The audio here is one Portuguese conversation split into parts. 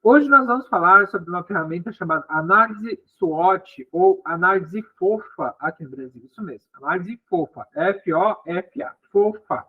Hoje nós vamos falar sobre uma ferramenta chamada análise SWOT ou análise FOFA aqui no Brasil. Isso mesmo, análise FOFA, F-O-F-A, FOFA.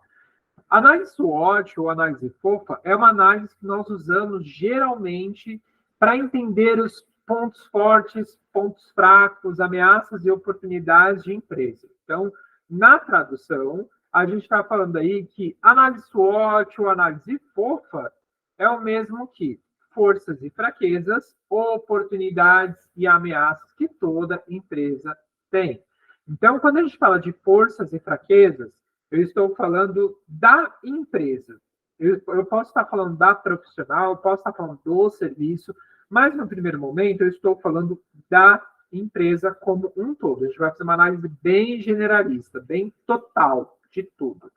Análise SWOT ou análise FOFA é uma análise que nós usamos geralmente para entender os pontos fortes, pontos fracos, ameaças e oportunidades de empresa. Então, na tradução, a gente está falando aí que análise SWOT ou análise FOFA é o mesmo que forças e fraquezas, oportunidades e ameaças que toda empresa tem. Então, quando a gente fala de forças e fraquezas, eu estou falando da empresa. Eu posso estar falando da profissional, posso estar falando do serviço, mas no primeiro momento eu estou falando da empresa como um todo. A gente vai fazer uma análise bem generalista, bem total de tudo.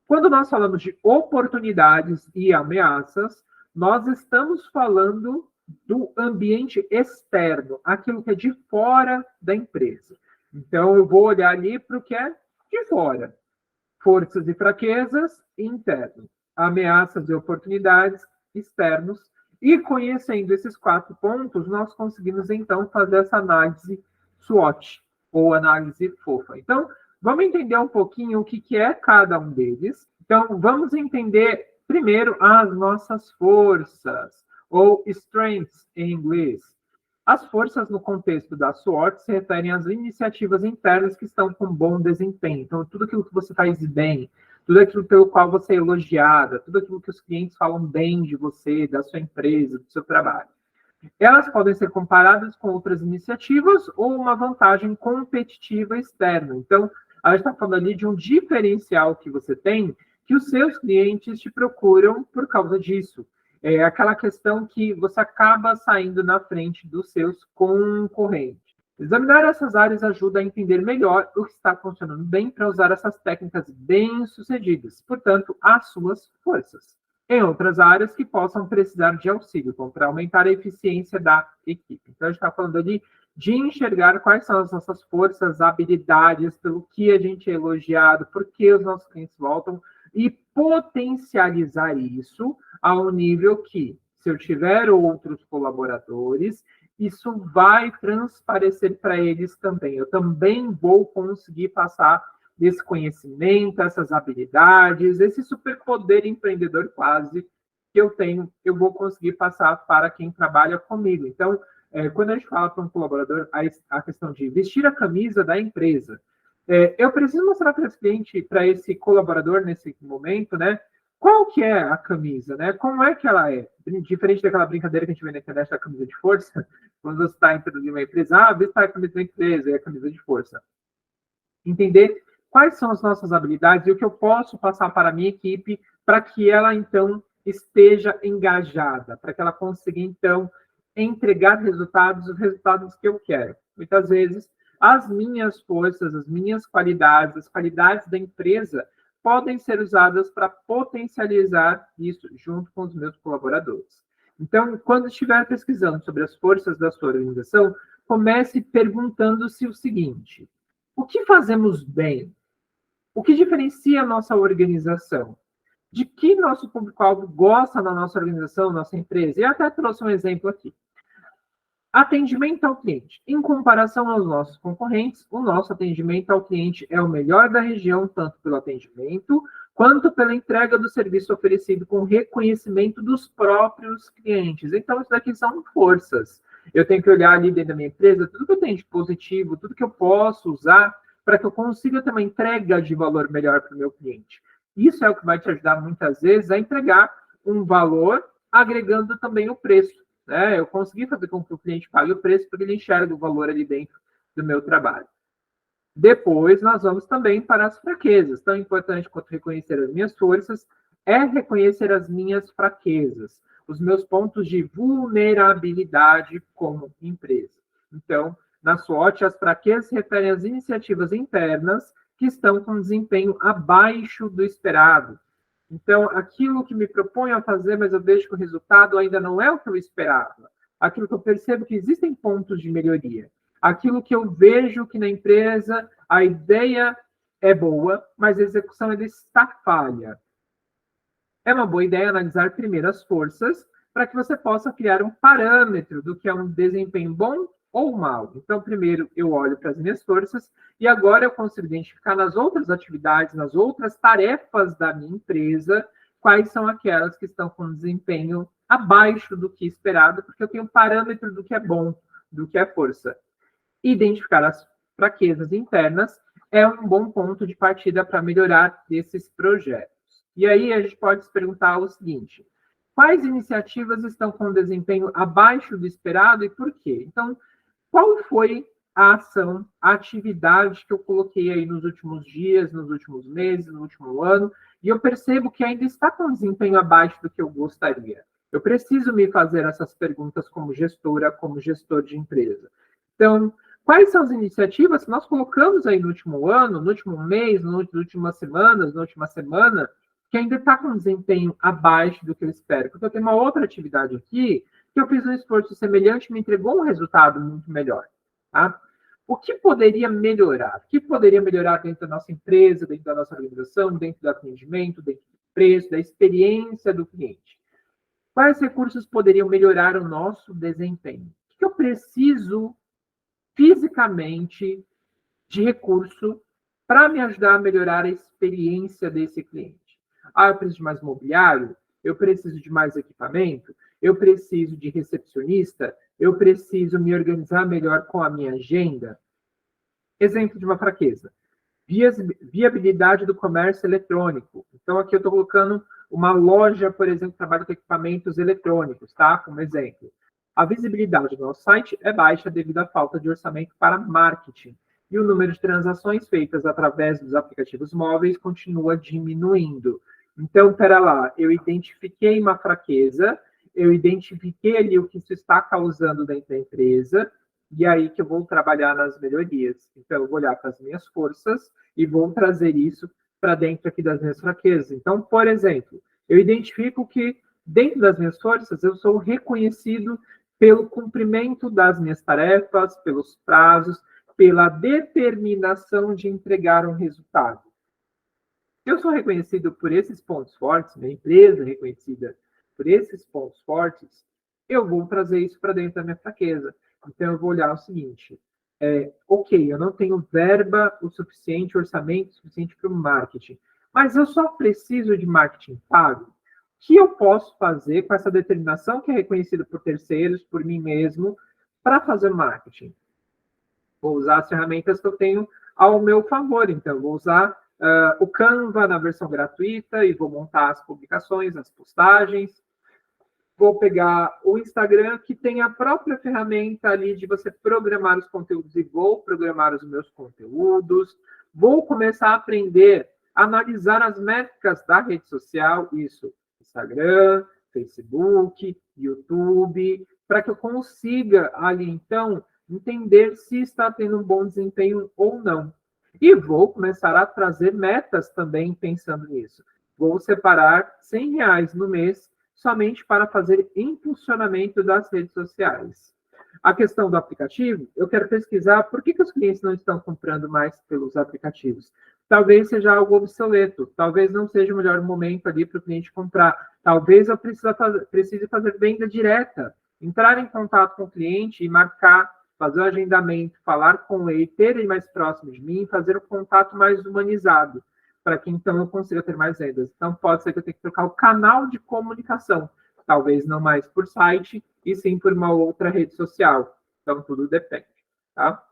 Quando nós falamos de oportunidades e ameaças, nós estamos falando do ambiente externo, aquilo que é de fora da empresa. Então, eu vou olhar ali para o que é de fora. Forças e fraquezas, interno. Ameaças e oportunidades, externos. E conhecendo esses 4 pontos, nós conseguimos, então, fazer essa análise SWOT, ou análise FOFA. Então, vamos entender um pouquinho o que é cada um deles. Então, vamos entender primeiro as nossas forças, ou strengths em inglês. As forças no contexto da SWOT se referem às iniciativas internas que estão com bom desempenho. Então, tudo aquilo que você faz bem, tudo aquilo pelo qual você é elogiada, tudo aquilo que os clientes falam bem de você, da sua empresa, do seu trabalho. Elas podem ser comparadas com outras iniciativas ou uma vantagem competitiva externa. Então, a gente está falando ali de um diferencial que você tem, que os seus clientes te procuram por causa disso. É aquela questão que você acaba saindo na frente dos seus concorrentes. Examinar essas áreas ajuda a entender melhor o que está funcionando bem para usar essas técnicas bem-sucedidas, portanto, as suas forças. Em outras áreas que possam precisar de auxílio, como para aumentar a eficiência da equipe. Então, a gente está falando ali de enxergar quais são as nossas forças, habilidades, pelo que a gente é elogiado, por que os nossos clientes voltam, e potencializar isso ao nível que, se eu tiver outros colaboradores, isso vai transparecer para eles também. Eu também vou conseguir passar esse conhecimento, essas habilidades, esse superpoder empreendedor quase que eu tenho, eu vou conseguir passar para quem trabalha comigo. Então, quando a gente fala para um colaborador a questão de vestir a camisa da empresa, eu preciso mostrar para esse cliente, para esse colaborador nesse momento, né? Qual que é a camisa, né? Como é que ela é? Diferente daquela brincadeira que a gente vê na internet da camisa de força, quando você está introduzindo uma empresa, vista a camisa da empresa, é a camisa de força. Entender quais são as nossas habilidades e o que eu posso passar para a minha equipe para que ela, então, esteja engajada, para que ela consiga, então, entregar resultados, os resultados que eu quero. Muitas vezes, as minhas forças, as minhas qualidades, as qualidades da empresa podem ser usadas para potencializar isso junto com os meus colaboradores. Então, quando estiver pesquisando sobre as forças da sua organização, comece perguntando-se o seguinte: o que fazemos bem? O que diferencia a nossa organização? De que nosso público-alvo gosta na nossa organização, nossa empresa? E até trouxe um exemplo aqui. Atendimento ao cliente. Em comparação aos nossos concorrentes, o nosso atendimento ao cliente é o melhor da região, tanto pelo atendimento, quanto pela entrega do serviço oferecido com reconhecimento dos próprios clientes. Então, isso daqui são forças. Eu tenho que olhar ali dentro da minha empresa, tudo que eu tenho de positivo, tudo que eu posso usar para que eu consiga ter uma entrega de valor melhor para o meu cliente. Isso é o que vai te ajudar, muitas vezes, a entregar um valor, agregando também o preço. Eu consegui fazer com que o cliente pague o preço porque ele enxerga o valor ali dentro do meu trabalho. Depois, nós vamos também para as fraquezas. Tão importante quanto reconhecer as minhas forças é reconhecer as minhas fraquezas, os meus pontos de vulnerabilidade como empresa. Então, na SWOT, as fraquezas se referem às iniciativas internas que estão com desempenho abaixo do esperado. Então, aquilo que me proponho a fazer, mas eu vejo que o resultado ainda não é o que eu esperava. Aquilo que eu percebo que existem pontos de melhoria. Aquilo que eu vejo que na empresa a ideia é boa, mas a execução ainda está falha. É uma boa ideia analisar primeiro as forças para que você possa criar um parâmetro do que é um desempenho bom ou mal. Então, primeiro eu olho para as minhas forças e agora eu consigo identificar nas outras atividades, nas outras tarefas da minha empresa, quais são aquelas que estão com desempenho abaixo do que esperado, porque eu tenho um parâmetro do que é bom, do que é força. Identificar as fraquezas internas é um bom ponto de partida para melhorar esses projetos. E aí a gente pode se perguntar o seguinte: quais iniciativas estão com desempenho abaixo do esperado e por quê? Então, qual foi a ação, a atividade que eu coloquei aí nos últimos dias, nos últimos meses, no último ano, e eu percebo que ainda está com desempenho abaixo do que eu gostaria? Eu preciso me fazer essas perguntas como gestora, como gestor de empresa. Então, quais são as iniciativas que nós colocamos aí no último ano, no último mês, nas últimas semanas, na última semana, que ainda está com desempenho abaixo do que eu espero? Porque eu tenho uma outra atividade aqui que eu fiz um esforço semelhante e me entregou um resultado muito melhor. Tá? O que poderia melhorar? O que poderia melhorar dentro da nossa empresa, dentro da nossa organização, dentro do atendimento, dentro do preço, da experiência do cliente? Quais recursos poderiam melhorar o nosso desempenho? O que eu preciso fisicamente de recurso para me ajudar a melhorar a experiência desse cliente? Ah, eu preciso de mais mobiliário? Eu preciso de mais equipamento? Eu preciso de recepcionista? Eu preciso me organizar melhor com a minha agenda? Exemplo de uma fraqueza: viabilidade do comércio eletrônico. Então, aqui eu estou colocando uma loja, por exemplo, que trabalha com equipamentos eletrônicos, tá? Como exemplo. A visibilidade do nosso site é baixa devido à falta de orçamento para marketing. E o número de transações feitas através dos aplicativos móveis continua diminuindo. Então, pera lá, eu identifiquei uma fraqueza, eu identifiquei ali o que isso está causando dentro da empresa, e aí que eu vou trabalhar nas melhorias. Então, eu vou olhar para as minhas forças e vou trazer isso para dentro aqui das minhas fraquezas. Então, por exemplo, eu identifico que dentro das minhas forças eu sou reconhecido pelo cumprimento das minhas tarefas, pelos prazos, pela determinação de entregar um resultado. Eu sou reconhecido por esses pontos fortes, minha empresa é reconhecida por esses pontos fortes, eu vou trazer isso para dentro da minha fraqueza. Então, eu vou olhar o seguinte: ok, eu não tenho verba o suficiente, orçamento suficiente para o marketing, mas eu só preciso de marketing pago. O que eu posso fazer com essa determinação que é reconhecida por terceiros, por mim mesmo, para fazer marketing? Vou usar as ferramentas que eu tenho ao meu favor. Então, vou usar o Canva na versão gratuita e vou montar as publicações, as postagens. Vou pegar o Instagram, que tem a própria ferramenta ali de você programar os conteúdos, e vou programar os meus conteúdos. Vou começar a aprender a analisar as métricas da rede social, isso, Instagram, Facebook, YouTube, para que eu consiga ali, então, entender se está tendo um bom desempenho ou não. E vou começar a trazer metas também pensando nisso. Vou separar R$100 no mês somente para fazer impulsionamento das redes sociais. A questão do aplicativo, eu quero pesquisar por que os clientes não estão comprando mais pelos aplicativos. Talvez seja algo obsoleto, talvez não seja o melhor momento ali para o cliente comprar. Talvez eu precise fazer venda direta, entrar em contato com o cliente e marcar, fazer o agendamento, falar com ele, ter ele mais próximo de mim, fazer um contato mais humanizado, para que então eu consiga ter mais vendas. Então, pode ser que eu tenha que trocar o canal de comunicação, talvez não mais por site, e sim por uma outra rede social. Então, tudo depende, tá?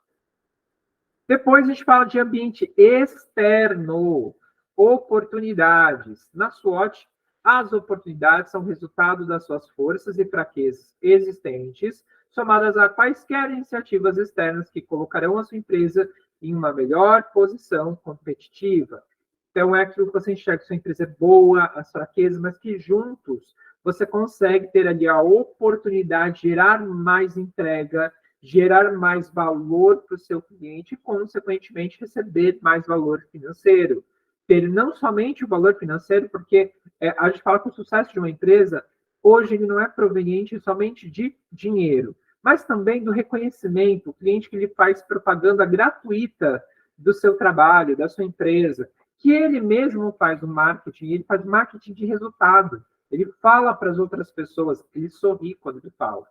Depois a gente fala de ambiente externo, oportunidades. Na SWOT, as oportunidades são resultado das suas forças e fraquezas existentes, somadas a quaisquer iniciativas externas que colocarão a sua empresa em uma melhor posição competitiva. Então, é aquilo que você enxerga que sua empresa é boa, as fraquezas, mas que juntos você consegue ter ali a oportunidade de gerar mais entrega, gerar mais valor para o seu cliente e, consequentemente, receber mais valor financeiro. Ter não somente o valor financeiro, porque a gente fala que o sucesso de uma empresa, hoje, ele não é proveniente somente de dinheiro, mas também do reconhecimento, o cliente que lhe faz propaganda gratuita do seu trabalho, da sua empresa, que ele mesmo faz o marketing, ele faz marketing de resultado. Ele fala para as outras pessoas, ele sorri quando ele fala.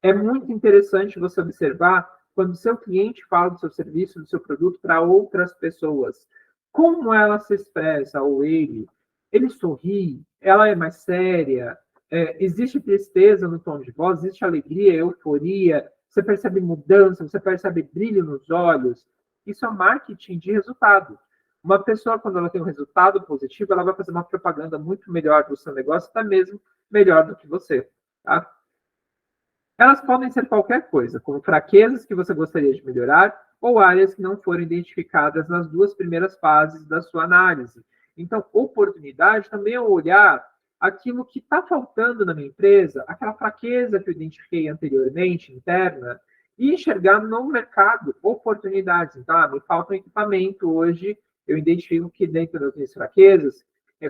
É muito interessante você observar quando o seu cliente fala do seu serviço, do seu produto para outras pessoas. Como ela se expressa, ou ele sorri, ela é mais séria, existe tristeza no tom de voz, existe alegria, euforia, você percebe mudança, você percebe brilho nos olhos. Isso é marketing de resultado. Uma pessoa, quando ela tem um resultado positivo, ela vai fazer uma propaganda muito melhor do seu negócio, até mesmo melhor do que você. Tá? Elas podem ser qualquer coisa, como fraquezas que você gostaria de melhorar ou áreas que não foram identificadas nas duas primeiras fases da sua análise. Então, oportunidade também é olhar aquilo que está faltando na minha empresa, aquela fraqueza que eu identifiquei anteriormente, interna, e enxergar no mercado oportunidades. Então, me falta um equipamento hoje, eu identifico que dentro das minhas fraquezas,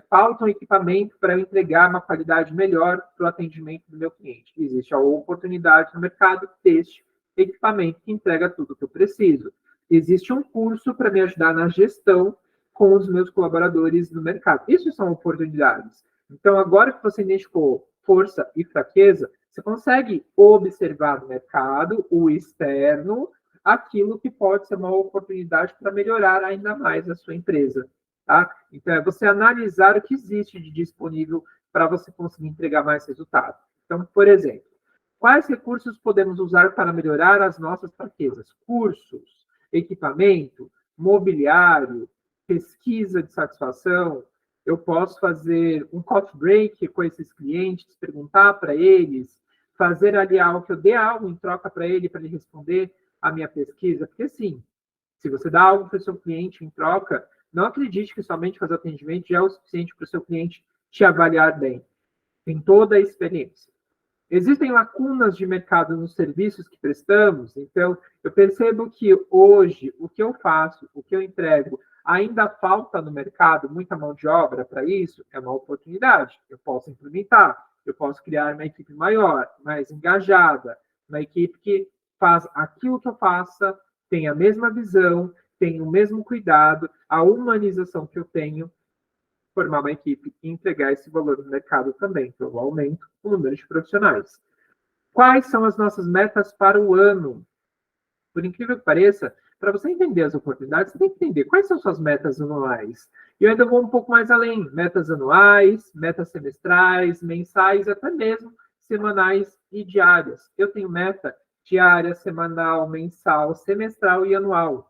falta um equipamento para eu entregar uma qualidade melhor para o atendimento do meu cliente. Existe a oportunidade no mercado deste equipamento que entrega tudo o que eu preciso. Existe um curso para me ajudar na gestão com os meus colaboradores no mercado. Isso são oportunidades. Então, agora que você identificou força e fraqueza, você consegue observar no mercado, o externo, aquilo que pode ser uma oportunidade para melhorar ainda mais a sua empresa. Tá? Então, é você analisar o que existe de disponível para você conseguir entregar mais resultado. Então, por exemplo, quais recursos podemos usar para melhorar as nossas fraquezas? Cursos, equipamento, mobiliário, pesquisa de satisfação. Eu posso fazer um coffee break com esses clientes, perguntar para eles, fazer ali algo que eu dê algo em troca para ele responder a minha pesquisa. Porque, sim, se você dá algo para o seu cliente em troca, não acredite que somente fazer atendimento já é o suficiente para o seu cliente te avaliar bem. Tem toda a experiência. Existem lacunas de mercado nos serviços que prestamos, então eu percebo que hoje o que eu faço, o que eu entrego, ainda falta no mercado muita mão de obra para isso, é uma oportunidade. Eu posso implementar, eu posso criar uma equipe maior, mais engajada, uma equipe que faz aquilo que eu faça, tem a mesma visão, tem o mesmo cuidado, a humanização que eu tenho, formar uma equipe e entregar esse valor no mercado também, que eu aumento o número de profissionais. Quais são as nossas metas para o ano? Por incrível que pareça, para você entender as oportunidades, você tem que entender quais são suas metas anuais. E eu ainda vou um pouco mais além. Metas anuais, metas semestrais, mensais, até mesmo semanais e diárias. Eu tenho meta diária, semanal, mensal, semestral e anual.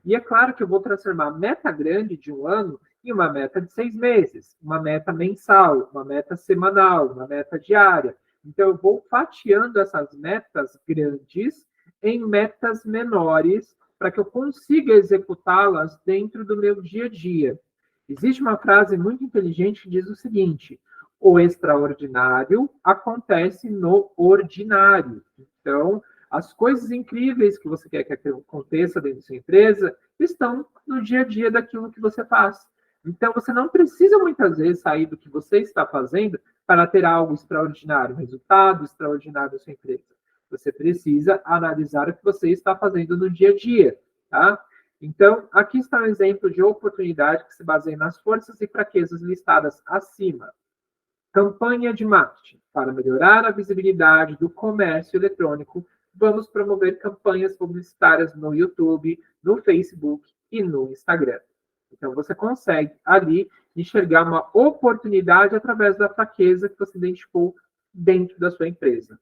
E é claro que eu vou transformar a meta grande de um ano em uma meta de 6 meses, uma meta mensal, uma meta semanal, uma meta diária. Então, eu vou fatiando essas metas grandes em metas menores para que eu consiga executá-las dentro do meu dia a dia. Existe uma frase muito inteligente que diz o seguinte: o extraordinário acontece no ordinário. Então, as coisas incríveis que você quer que aconteça dentro da sua empresa estão no dia a dia daquilo que você faz. Então, você não precisa muitas vezes sair do que você está fazendo para ter algo extraordinário, um resultado extraordinário da sua empresa. Você precisa analisar o que você está fazendo no dia a dia, tá? Então, aqui está um exemplo de oportunidade que se baseia nas forças e fraquezas listadas acima. Campanha de marketing. Para melhorar a visibilidade do comércio eletrônico, vamos promover campanhas publicitárias no YouTube, no Facebook e no Instagram. Então, você consegue ali enxergar uma oportunidade através da fraqueza que você identificou dentro da sua empresa.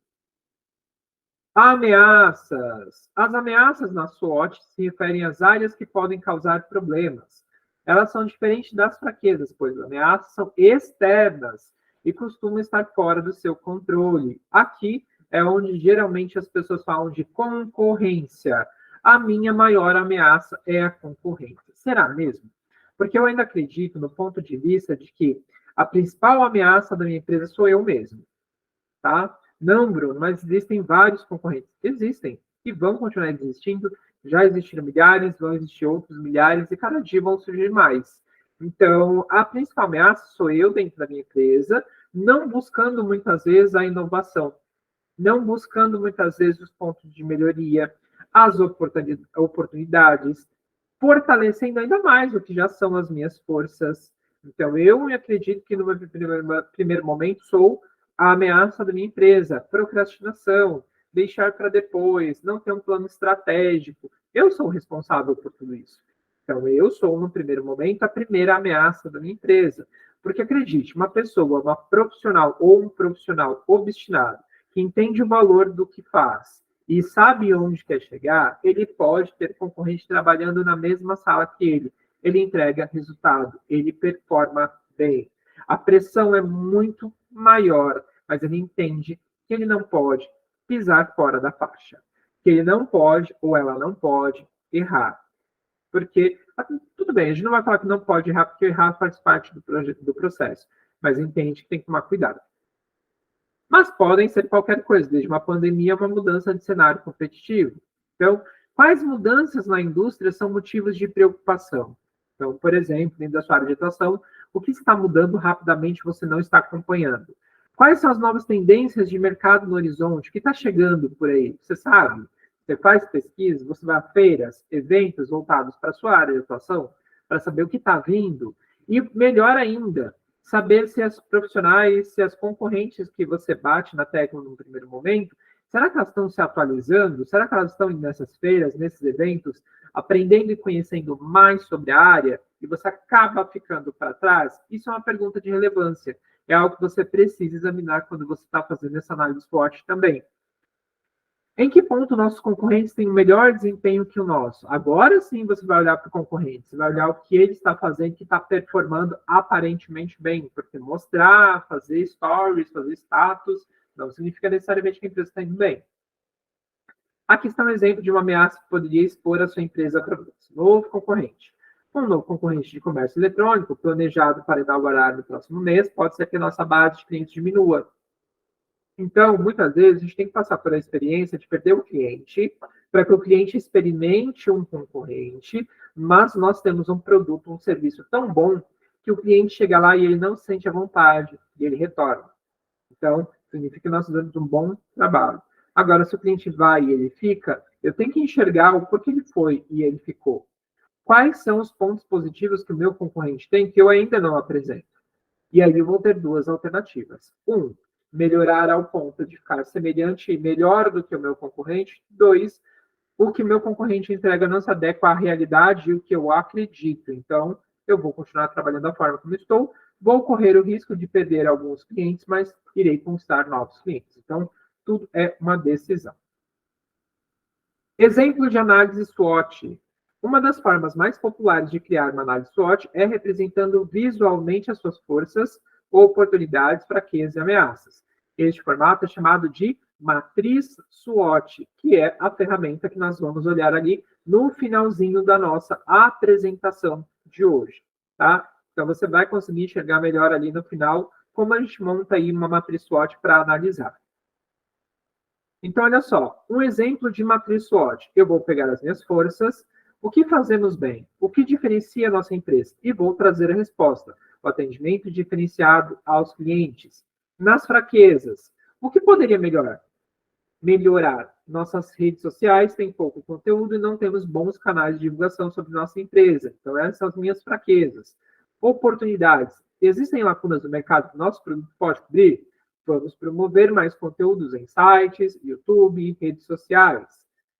Ameaças. As ameaças na SWOT se referem às áreas que podem causar problemas. Elas são diferentes das fraquezas, pois as ameaças são externas e costumam estar fora do seu controle. Aqui é onde geralmente as pessoas falam de concorrência. A minha maior ameaça é a concorrência. Será mesmo? Porque eu ainda acredito no ponto de vista de que a principal ameaça da minha empresa sou eu mesmo, tá? Não, Bruno, mas existem vários concorrentes. Existem e vão continuar existindo. Já existiram milhares, vão existir outros milhares e cada dia vão surgir mais. Então, a principal ameaça sou eu dentro da minha empresa, não buscando muitas vezes a inovação, não buscando muitas vezes os pontos de melhoria, as oportunidades, fortalecendo ainda mais o que já são as minhas forças, Então, eu acredito que no meu primeiro momento sou a ameaça da minha empresa, procrastinação, deixar para depois, não ter um plano estratégico. Eu sou o responsável por tudo isso. Então, eu sou, no primeiro momento, a primeira ameaça da minha empresa. Porque, acredite, uma pessoa, uma profissional ou um profissional obstinado, que entende o valor do que faz e sabe onde quer chegar, ele pode ter concorrente trabalhando na mesma sala que ele entrega resultado, ele performa bem. A pressão é muito maior, mas ele entende que ele não pode pisar fora da faixa, que ele não pode ou ela não pode errar. Porque, tudo bem, a gente não vai falar que não pode errar, porque errar faz parte do processo, mas entende que tem que tomar cuidado. Mas podem ser qualquer coisa, desde uma pandemia a uma mudança de cenário competitivo. Então, quais mudanças na indústria são motivos de preocupação? Então, por exemplo, dentro da sua área de atuação, o que está mudando rapidamente você não está acompanhando? Quais são as novas tendências de mercado no horizonte? O que está chegando por aí? Você sabe? Você faz pesquisa, você vai a feiras, eventos voltados para a sua área de atuação, para saber o que está vindo. E melhor ainda, saber se as profissionais, se as concorrentes que você bate na tecla no primeiro momento, será que elas estão se atualizando? Será que elas estão indo nessas feiras, nesses eventos, aprendendo e conhecendo mais sobre a área? E você acaba ficando para trás? Isso é uma pergunta de relevância. É algo que você precisa examinar quando você está fazendo essa análise SWOT também. Em que ponto nossos concorrentes têm um melhor desempenho que o nosso? Agora sim você vai olhar para o concorrente, você vai olhar o que ele está fazendo, que está performando aparentemente bem, porque mostrar, fazer stories, fazer status, não significa necessariamente que a empresa está indo bem. Aqui está um exemplo de uma ameaça que poderia expor a sua empresa para esse novo concorrente. Um novo concorrente de comércio eletrônico, planejado para inaugurar no próximo mês, pode ser que a nossa base de clientes diminua. Então, muitas vezes, a gente tem que passar pela experiência de perder o cliente, para que o cliente experimente um concorrente, mas nós temos um produto, um serviço tão bom, que o cliente chega lá e ele não se sente à vontade, e ele retorna. Então, significa que nós fazemos um bom trabalho. Agora, se o cliente vai e ele fica, eu tenho que enxergar o porquê ele foi e ele ficou. Quais são os pontos positivos que o meu concorrente tem que eu ainda não apresento? E aí eu vou ter duas alternativas. Melhorar ao ponto de ficar semelhante e melhor do que o meu concorrente. 2, o que o meu concorrente entrega não se adequa à realidade e o que eu acredito. Então, eu vou continuar trabalhando da forma como estou, vou correr o risco de perder alguns clientes, mas irei conquistar novos clientes. Então, tudo é uma decisão. Exemplo de análise SWOT. Uma das formas mais populares de criar uma análise SWOT é representando visualmente as suas forças, oportunidades, fraquezas e ameaças. Este formato é chamado de matriz SWOT, que é a ferramenta que nós vamos olhar ali no finalzinho da nossa apresentação de hoje, tá? Então, você vai conseguir enxergar melhor ali no final como a gente monta aí uma matriz SWOT para analisar. Então, olha só, um exemplo de matriz SWOT. Eu vou pegar as minhas forças, o que fazemos bem, o que diferencia a nossa empresa, e vou trazer a resposta, o atendimento diferenciado aos clientes. Nas fraquezas, o que poderia melhorar? Melhorar. Nossas redes sociais têm pouco conteúdo e não temos bons canais de divulgação sobre nossa empresa. Então, essas são as minhas fraquezas. Oportunidades. Existem lacunas no mercado que nosso produto pode cobrir? Vamos promover mais conteúdos em sites, YouTube, redes sociais.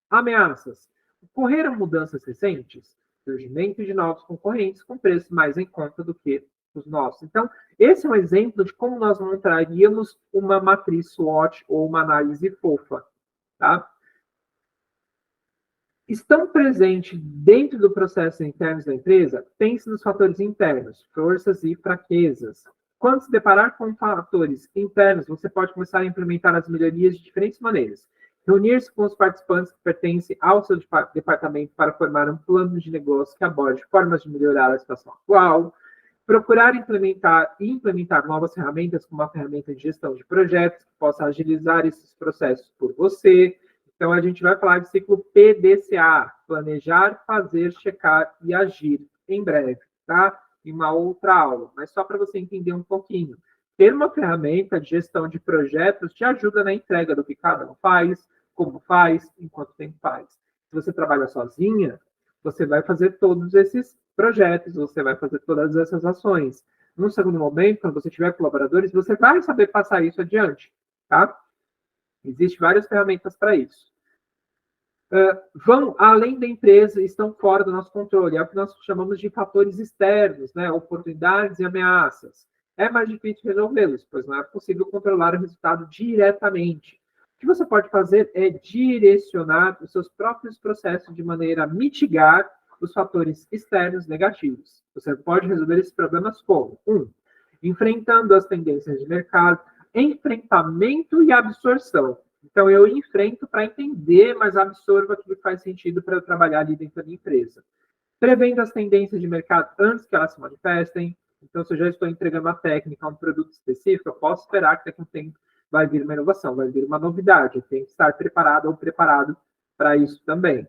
Ameaças. Ocorreram mudanças recentes? Surgimento de novos concorrentes com preços mais em conta do que os nossos. Então, esse é um exemplo de como nós montaríamos uma matriz SWOT ou uma análise fofa. Tá? Estão presentes dentro do processo interno da empresa? Pense nos fatores internos, forças e fraquezas. Quando se deparar com fatores internos, você pode começar a implementar as melhorias de diferentes maneiras. Reunir-se com os participantes que pertencem ao seu departamento para formar um plano de negócio que aborde formas de melhorar a situação atual. Procurar implementar novas ferramentas, como a ferramenta de gestão de projetos, que possa agilizar esses processos por você. Então, a gente vai falar de ciclo PDCA, planejar, fazer, checar e agir, em breve, tá? Em uma outra aula, mas só para você entender um pouquinho. Ter uma ferramenta de gestão de projetos te ajuda na entrega do que cada um faz, como faz, em quanto tempo faz. Se você trabalha sozinha, você vai fazer todos esses projetos, você vai fazer todas essas ações. No segundo momento, quando você tiver colaboradores, você vai saber passar isso adiante, tá? Existem várias ferramentas para isso. Vão além da empresa e estão fora do nosso controle. É o que nós chamamos de fatores externos, né? Oportunidades e ameaças. É mais difícil resolvê-los, pois não é possível controlar o resultado diretamente. O que você pode fazer é direcionar os seus próprios processos de maneira a mitigar os fatores externos negativos. Você pode resolver esses problemas como? 1. Enfrentando as tendências de mercado, enfrentamento e absorção. Então, eu enfrento para entender, mas absorvo aquilo que faz sentido para eu trabalhar ali dentro da empresa. Prevendo as tendências de mercado antes que elas se manifestem. Então, se eu já estou entregando uma técnica, um produto específico, eu posso esperar que daqui a um tempo vai vir uma inovação, vai vir uma novidade. Eu tenho que estar preparado ou preparado para isso também.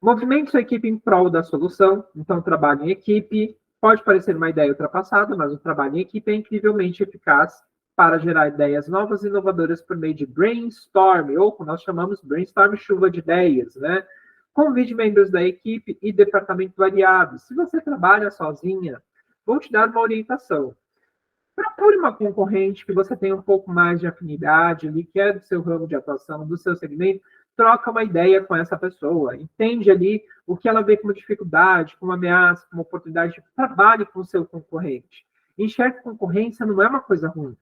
Movimente sua equipe em prol da solução. Então, trabalho em equipe. Pode parecer uma ideia ultrapassada, mas o trabalho em equipe é incrivelmente eficaz para gerar ideias novas e inovadoras por meio de brainstorm, ou como nós chamamos brainstorm, chuva de ideias, né? Convide membros da equipe e departamento variados. Se você trabalha sozinha, vou te dar uma orientação. Procure uma concorrente que você tenha um pouco mais de afinidade, ali, que é do seu ramo de atuação, do seu segmento, troca uma ideia com essa pessoa, entende ali o que ela vê como dificuldade, como ameaça, como oportunidade, trabalhe com o seu concorrente. Enxergue que concorrência não é uma coisa ruim.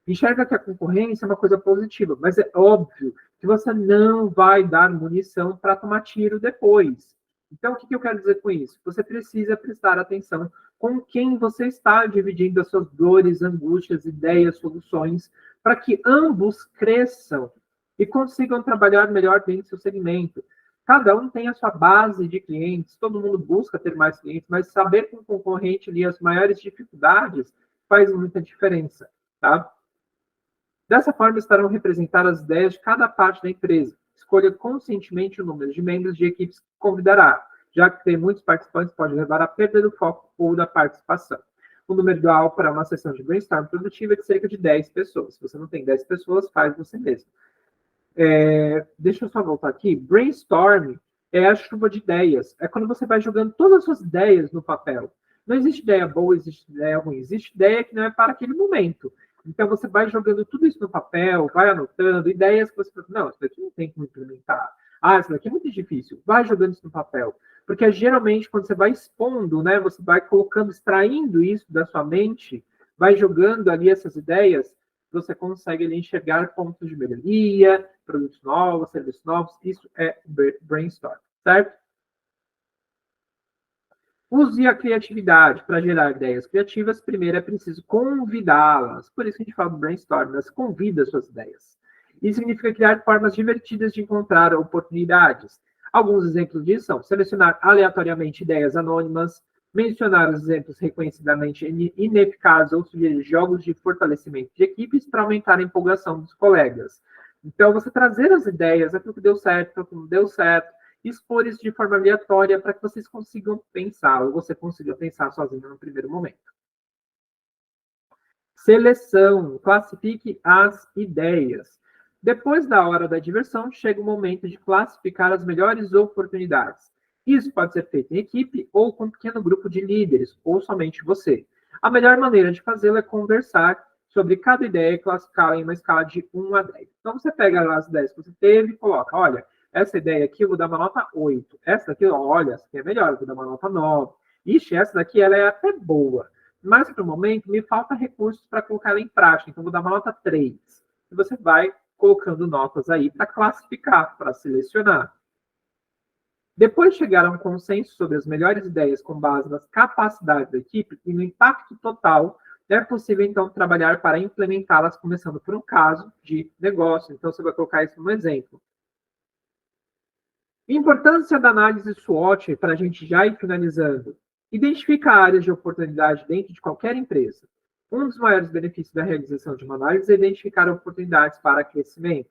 Enxerga que a concorrência é uma coisa positiva, mas é óbvio que você não vai dar munição para tomar tiro depois. Então, o que eu quero dizer com isso? Você precisa prestar atenção com quem você está dividindo as suas dores, angústias, ideias, soluções, para que ambos cresçam e consigam trabalhar melhor dentro do seu segmento. Cada um tem a sua base de clientes, todo mundo busca ter mais clientes, mas saber com o concorrente ali as maiores dificuldades faz muita diferença, tá? Dessa forma, estarão representadas as ideias de cada parte da empresa. Escolha conscientemente o número de membros de equipes que convidará, já que ter muitos participantes pode levar à perda do foco ou da participação. O número ideal para uma sessão de brainstorm produtiva é de cerca de 10 pessoas. Se você não tem 10 pessoas, faz você mesmo. Deixa eu só voltar aqui. Brainstorm é a chuva de ideias. É quando você vai jogando todas as suas ideias no papel. Não existe ideia boa, existe ideia ruim. Existe ideia que não é para aquele momento. Então, você vai jogando tudo isso no papel, vai anotando, ideias que você fala, não, isso daqui não tem como implementar. Ah, isso daqui é muito difícil. Vai jogando isso no papel. Porque, geralmente, quando você vai expondo, né, você vai colocando, extraindo isso da sua mente, vai jogando ali essas ideias, você consegue ali enxergar pontos de melhoria, produtos novos, serviços novos. Isso é brainstorm, certo? Use a criatividade para gerar ideias criativas. Primeiro é preciso convidá-las. Por isso que a gente fala do brainstorm, mas convida suas ideias. Isso significa criar formas divertidas de encontrar oportunidades. Alguns exemplos disso são selecionar aleatoriamente ideias anônimas, mencionar os exemplos reconhecidamente ineficazes ou sugerir jogos de fortalecimento de equipes para aumentar a empolgação dos colegas. Então, você trazer as ideias, aquilo que deu certo, aquilo que não deu certo, expor isso de forma aleatória para que vocês consigam pensar, ou você consiga pensar sozinho no primeiro momento. Seleção. Classifique as ideias. Depois da hora da diversão, chega o momento de classificar as melhores oportunidades. Isso pode ser feito em equipe ou com um pequeno grupo de líderes, ou somente você. A melhor maneira de fazê-lo é conversar sobre cada ideia e classificá-la em uma escala de 1 a 10. Então, você pega as ideias que você teve e coloca, olha, essa ideia aqui eu vou dar uma nota 8. Essa daqui, olha, essa aqui é melhor, eu vou dar uma nota 9. Ixi, essa daqui ela é até boa. Mas, para o momento, me falta recursos para colocar ela em prática. Então, vou dar uma nota 3. E você vai colocando notas aí para classificar, para selecionar. Depois de chegar a um consenso sobre as melhores ideias com base nas capacidades da equipe e no impacto total, é possível, então, trabalhar para implementá-las, começando por um caso de negócio. Então, você vai colocar isso como exemplo. Importância da análise SWOT, para a gente já ir finalizando. Identifica áreas de oportunidade dentro de qualquer empresa. Um dos maiores benefícios da realização de uma análise é identificar oportunidades para crescimento.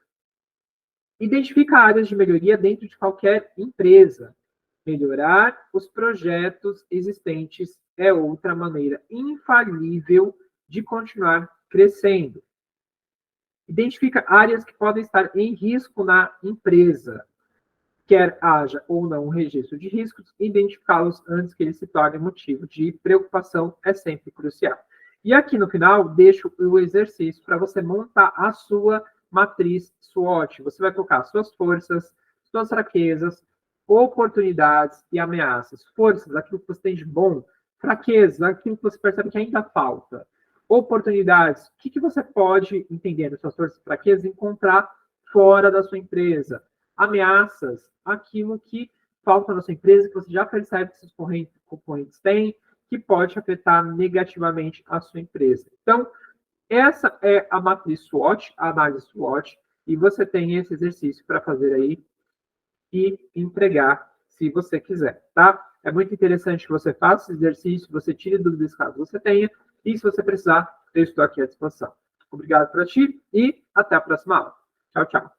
Identifica áreas de melhoria dentro de qualquer empresa. Melhorar os projetos existentes é outra maneira infalível de continuar crescendo. Identifica áreas que podem estar em risco na empresa. quer haja ou não um registro de riscos, identificá-los antes que eles se tornem motivo de preocupação é sempre crucial. E aqui no final, deixo o exercício para você montar a sua matriz SWOT. Você vai colocar suas forças, suas fraquezas, oportunidades e ameaças. Forças, aquilo que você tem de bom. Fraquezas, aquilo que você percebe que ainda falta. Oportunidades, o que você pode, entendendo suas forças e fraquezas, encontrar fora da sua empresa. Ameaças, aquilo que falta na sua empresa, que você já percebe que esses concorrentes têm, que pode afetar negativamente a sua empresa. Então, essa é a matriz SWOT, a análise SWOT, e você tem esse exercício para fazer aí e entregar, se você quiser, tá? É muito interessante que você faça esse exercício, você tire dúvidas caso você tenha, e se você precisar, eu estou aqui à disposição. Obrigado por assistir e até a próxima aula. Tchau, tchau.